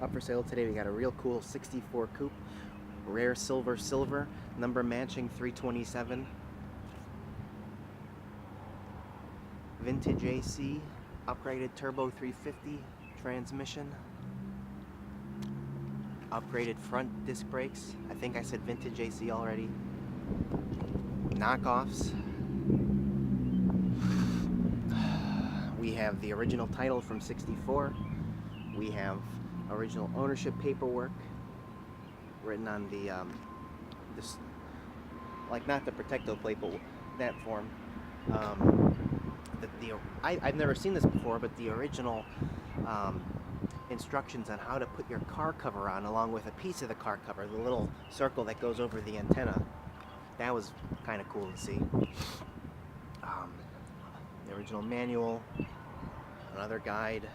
Up for sale today, we got a real cool 64 Coupe, rare silver, number matching 327, vintage AC, upgraded turbo 350 transmission, upgraded front disc brakes. I think I said vintage AC already. Knockoffs. We have the original title from 64. We have original ownership paperwork written on the this, like, not the protecto plate, but that form. I've never seen this before, but the original instructions on how to put your car cover on, along with a piece of the car cover, the little circle that goes over the antenna. That was kind of cool to see. The original manual, another guide,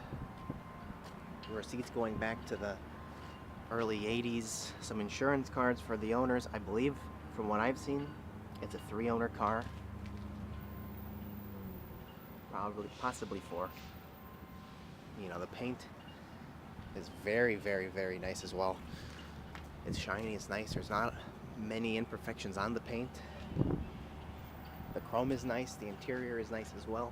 receipts going back to the early 80s, some insurance cards for the owners. I believe, from what I've seen, it's a 3-owner car. Probably, possibly 4. You know, the paint is very, very nice as well. It's shiny, it's nice. There's not many imperfections on the paint. The chrome is nice, the interior is nice as well.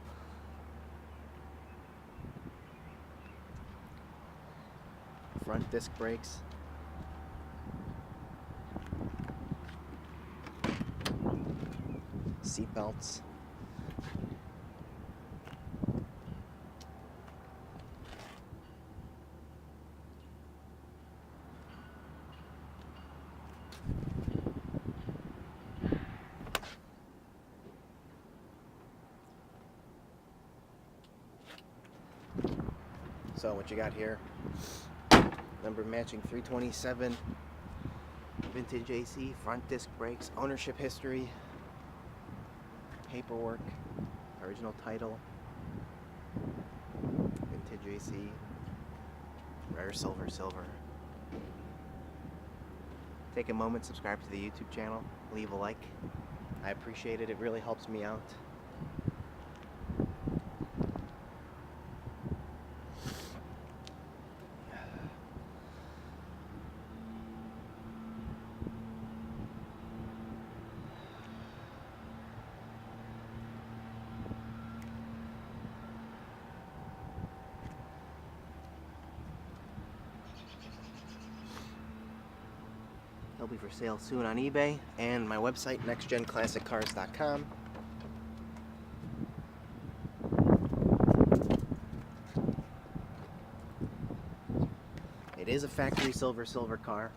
Front disc brakes. Seat belts. So what you got here, number matching 327, vintage AC, front disc brakes, ownership history, paperwork, original title, vintage AC, rare silver. Take a moment, subscribe to the YouTube channel, leave a like. I appreciate it, it really helps me out. They'll be for sale soon on eBay and my website, nextgenclassiccars.com. It is a factory silver car.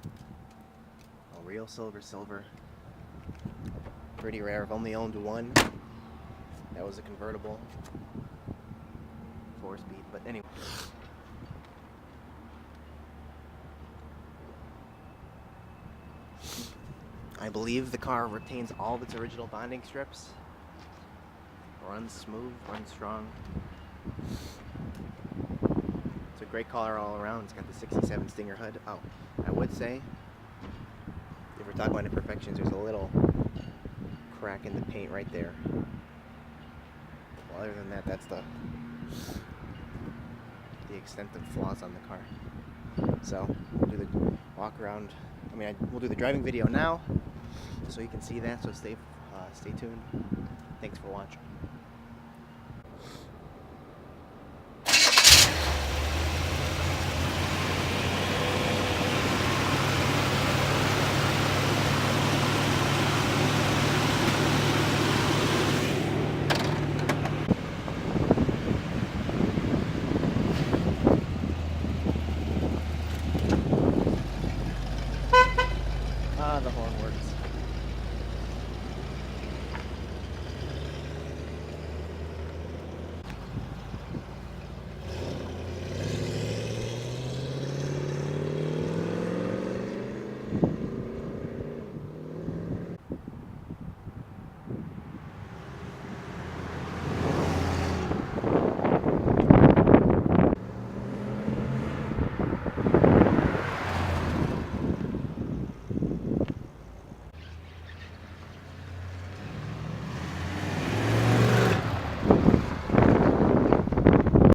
A real silver. Pretty rare. I've only owned one. That was a convertible. 4-speed, but anyway. I believe the car retains all of its original bonding strips. Runs smooth, runs strong. It's a great car all around. It's got the 67 Stinger hood. Oh, I would say, if we're talking about imperfections, there's a little crack in the paint right there. Well, other than that, that's the extent of flaws on the car. So, we'll do the walk around. We'll do the driving video now, so you can see that. So stay tuned. Thanks for watching.